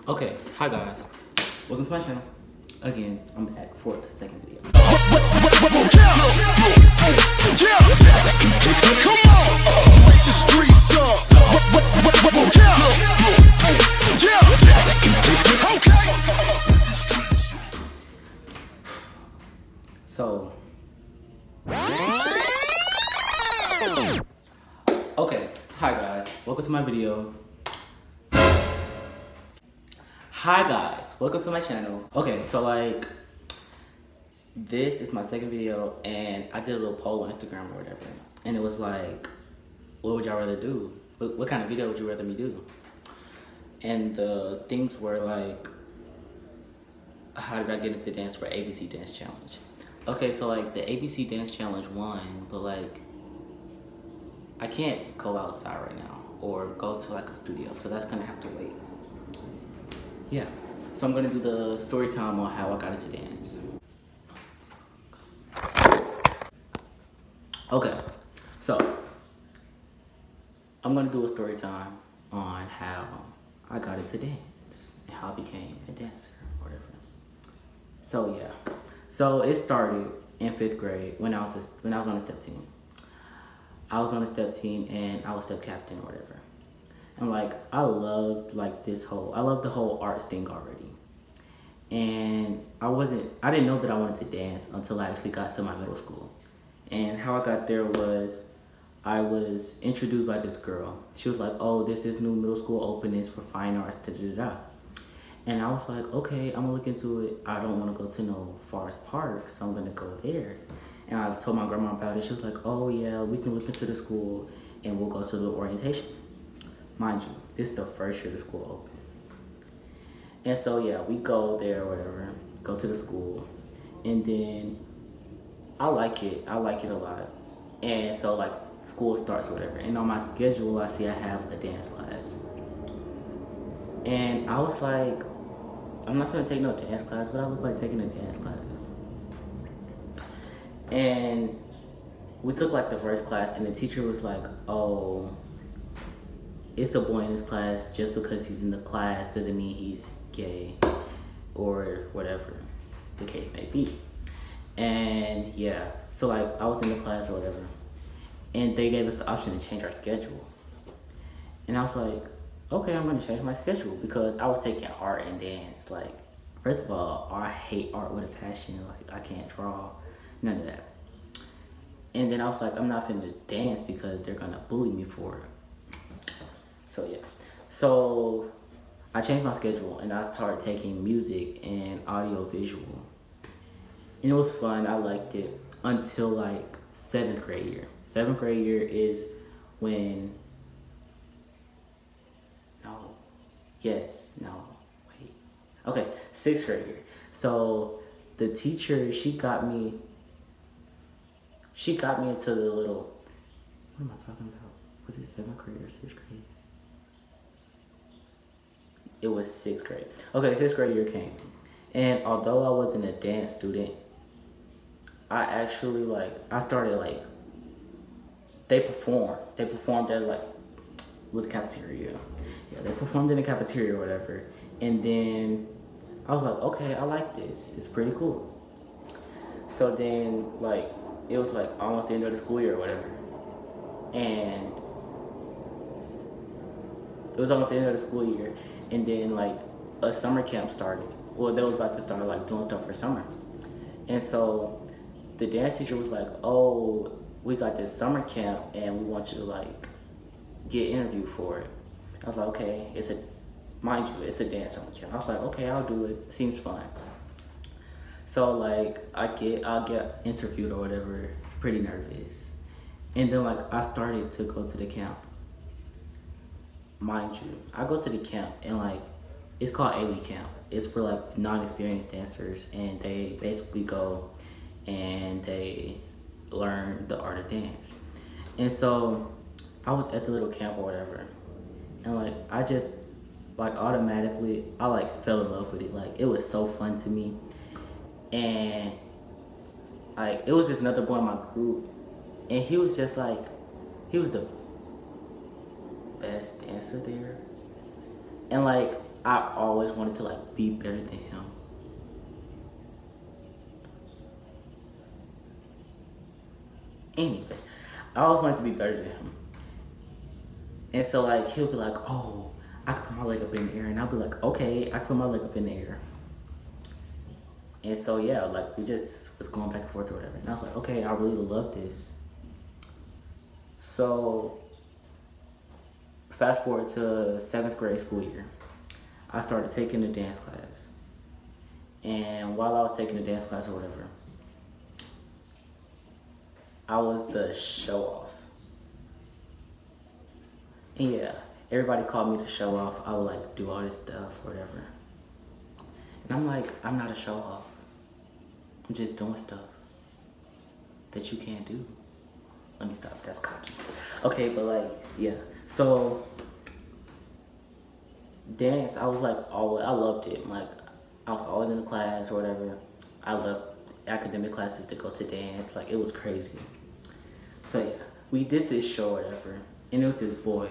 Okay, hi guys. Welcome to my channel. Again, I'm back for the second video. So, okay, hi guys. Welcome to my video. Hi guys, welcome to my channel. Okay, so like, this is my second video and I did a little poll on Instagram or whatever. And it was like, what would y'all rather do? What kind of video would you rather me do? And the things were like, how did I get into dance for ABC Dance Challenge? Okay, so like the ABC Dance Challenge won, but like, I can't go outside right now or go to like a studio, so that's gonna have to wait. Yeah, so I'm gonna do the story time on how I got into dance. Okay, so I'm gonna do a story time on how I got into dance and how I became a dancer or whatever. So yeah, so it started in 5th grade when I was on a step team. I was on a step team and I was step captain or whatever. And like, I loved like I loved the whole arts thing already. And I didn't know that I wanted to dance until I actually got to my middle school. And how I got there was, I was introduced by this girl. She was like, oh, this is new middle school openings for fine arts, da da da. And I was like, okay, I'm gonna look into it. I don't wanna go to no Forest Park, so I'm gonna go there. And I told my grandma about it. She was like, oh yeah, we can look into the school and we'll go to the orientation. Mind you, this is the first year the school opened. And so yeah, we go there or whatever, go to the school. And then I like it a lot. And so like school starts or whatever. And on my schedule, I see I have a dance class. And I was like, I'm not gonna take no dance class, but I look like taking a dance class. And we took like the first class and the teacher was like, oh, it's a boy in this class. Just because he's in the class doesn't mean he's gay or whatever the case may be. And yeah, so like I was in the class or whatever and they gave us the option to change our schedule. And I was like, okay, I'm gonna change my schedule because I was taking art and dance. Like, first of all, I hate art with a passion. Like, I can't draw, none of that. And then I was like, I'm not finna dance because they're gonna bully me for it. So yeah, so I changed my schedule and I started taking music and audio visual. And it was fun, I liked it until like 7th grade year. 7th grade year is when, okay, 6th grade year. So the teacher, she got me into the little, what am I talking about? Was it 7th grade or 6th grade? It was 6th grade. Okay, 6th grade year came. And although I wasn't a dance student, I actually I started they performed at was cafeteria. Yeah, they performed in the cafeteria or whatever. And then I was like, okay, I like this. It's pretty cool. So then it was almost the end of the school year or whatever. And it was almost the end of the school year. And then a summer camp started. Well, they was about to start doing stuff for summer. And so the dance teacher was like, oh, we got this summer camp and we want you to get interviewed for it. I was like, okay, mind you, it's a dance summer camp. I was like, okay, I'll do it. Seems fun. So I'll get interviewed or whatever, pretty nervous. And then I started to go to the camp. Mind you, I go to the camp and it's called A-League camp. It's for non-experienced dancers and they basically go and they learn the art of dance. And so I was at the little camp or whatever. And I just automatically, I fell in love with it. It was so fun to me. And it was just another boy in my group. And he was just he was the best dancer there. And I always wanted to like be better than him. Anyway, I always wanted to be better than him. And so like he'll be like, oh, I can put my leg up in the air, and I'll be like, okay, I can put my leg up in the air. And so yeah, like we just was going back and forth or whatever. And I was like, okay, I really love this. So fast forward to 7th grade school year, I started taking a dance class. And while I was taking the dance class or whatever, I was the show off. And yeah, everybody called me the show off. I would like do all this stuff or whatever. And I'm like, I'm not a show off. I'm just doing stuff that you can't do. Let me stop, that's cocky. Okay, but like, yeah. So, dance, I was like, always, I loved it. Like, I was always in the class or whatever. I loved academic classes to go to dance. Like, it was crazy. So yeah, we did this show or whatever. And it was this boy.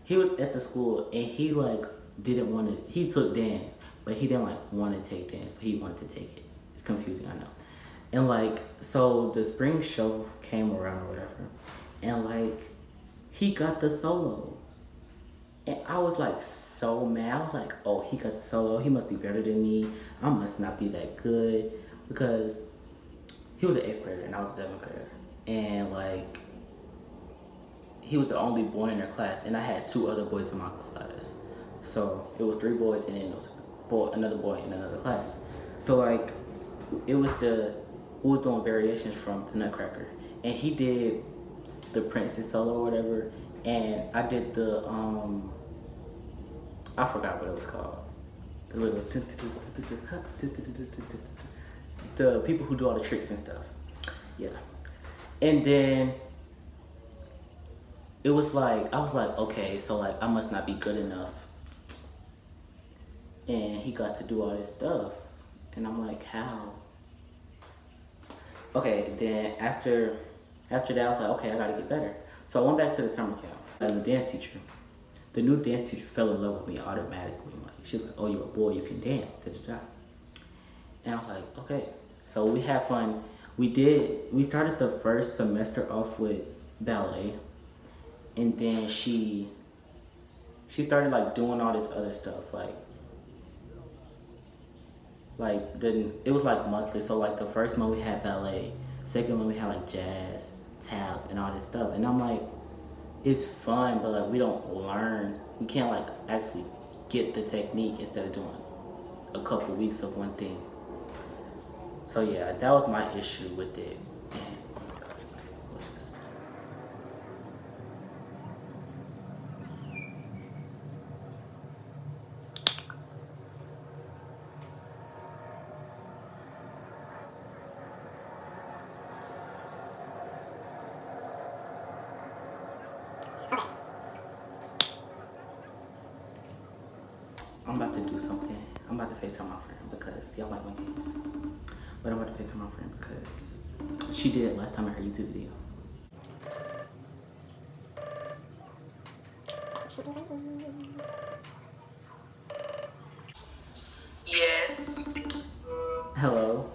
He was at the school and he like didn't want to, he took dance, but he didn't like want to take dance, but he wanted to take it. It's confusing, I know. And like, so the spring show came around or whatever, and like, he got the solo. And I was like so mad. I was like, oh, he got the solo. He must be better than me. I must not be that good, because he was an 8th grader and I was a 7th grader. And like, he was the only boy in their class, and I had 2 other boys in my class. So it was 3 boys and then there was another boy in another class. So like, it was who was doing variations from the Nutcracker, and he did the Princess solo or whatever, and I did the I forgot what it was called. The little the people who do all the tricks and stuff. Yeah. And then it was like, I was like, okay, so like I must not be good enough. And he got to do all this stuff. And I'm like, how? Okay, then after that I was like, okay, I gotta get better. So I went back to the summer camp. And the dance teacher, the new dance teacher fell in love with me automatically. Like, she was like, oh, you're a boy, you can dance, da da da. And I was like, okay. So we had fun. We started the first semester off with ballet. And then she started like doing all this other stuff. Then it was like monthly. So like the first month we had ballet. Second month we had like jazz, tap, and all this stuff. And I'm like, it's fun, but like we don't learn. We can't like actually get the technique instead of doing a couple weeks of one thing. So yeah, that was my issue with it. And oh my gosh, my gorgeous. I'm about to do something. I'm about to FaceTime my friend because y'all like my kids. But I'm about to FaceTime my friend because she did it last time in her YouTube video. Yes. Hello.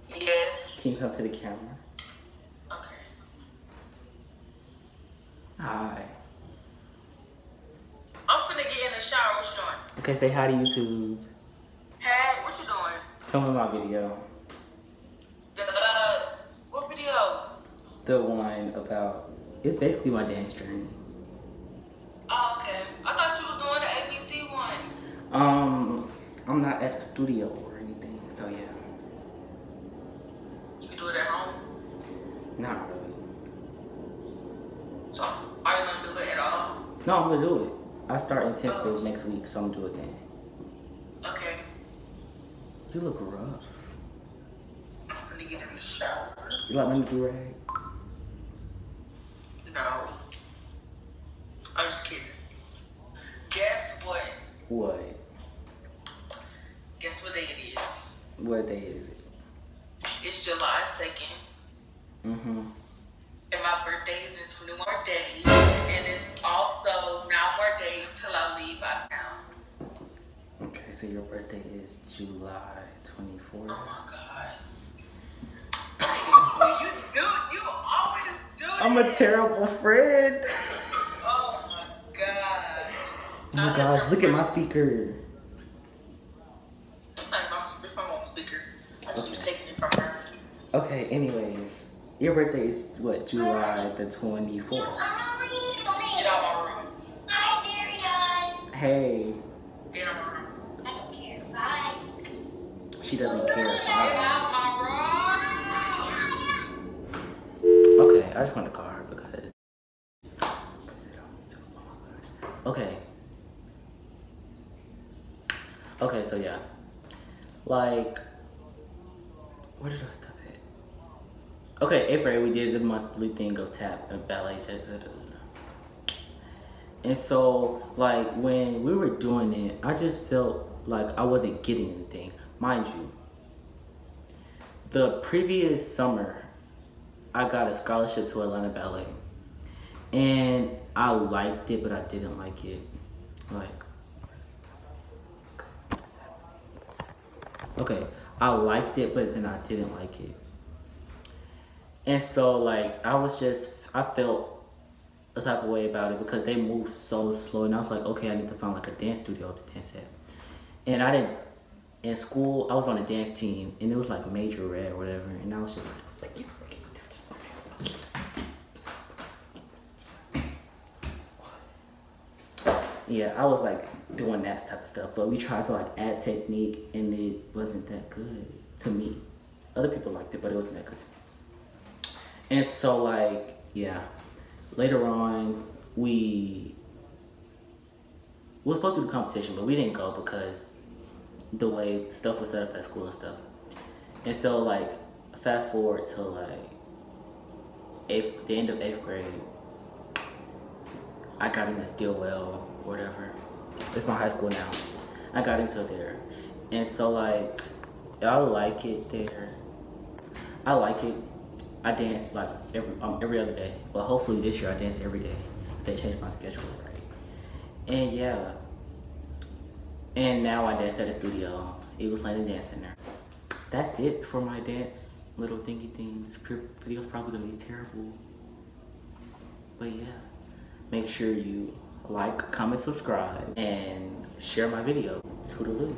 Yes. Can you come to the camera? Okay. Hi. I'm finna get in the shower. What you doing? Okay, say hi to YouTube. Hey, what you doing? Come in my video. What video? The one about, it's basically my dance journey. Oh, okay. I thought you was doing the ABC one. I'm not at a studio or anything, so yeah. You can do it at home? Not really. So, are you gonna do it at all? No, I'm gonna do it. I start intensive next week, so I'm gonna do it then. Okay. You look rough. I'm finna get in the shower. You like my do rag? No. I'm just kidding. Guess what? What? Guess what day it is? What day is it? It's July 2nd. Mm-hmm. And my birthday is in 20 more days. And it's also 9 more days till I leave out of town. so your birthday is July 24th. Oh my God. You always do it. I'm a terrible friend. Oh my God. Oh my gosh, look at my speaker. It's not my speaker. I just was taking it from her. Okay, anyways, your birthday is what, July the 24th? Get out my room. Hey, Get out my room. she doesn't care. Get out my Okay, I just want to call her because. Okay. Okay, so yeah. Like, where did I stop at? Okay, 8th grade, we did the monthly thing of tap and ballet jazz. And so, like, when we were doing it, I just felt like I wasn't getting anything. Mind you, the previous summer, I got a scholarship to Atlanta Ballet. And I liked it, but I didn't like it. Like, okay, I liked it, but then I didn't like it. And so, like, I felt a type of way about it because they moved so slow. And I was like, okay, I need to find like a dance studio to dance at. And I didn't, in school, I was on a dance team and it was like Major Red or whatever. And I was just like, yeah, I was like doing that type of stuff. But we tried to like add technique and it wasn't that good to me. Other people liked it, but it wasn't that good to me. And so like, yeah. Later on, we were supposed to do competition, but we didn't go because the way stuff was set up at school and stuff. And so, like, fast forward to like the end of 8th grade, I got into Stillwell or whatever. It's my high school now. I got into there, and so like I like it there. I like it. I dance like every other day, but hopefully this year I dance every day if they change my schedule right. And yeah, and now I dance at a studio, Eagles Landing Dance Center. That's it for my dance little thingy thing. This video's probably gonna be terrible, but yeah, make sure you like, comment, subscribe, and share my video. Toodaloo.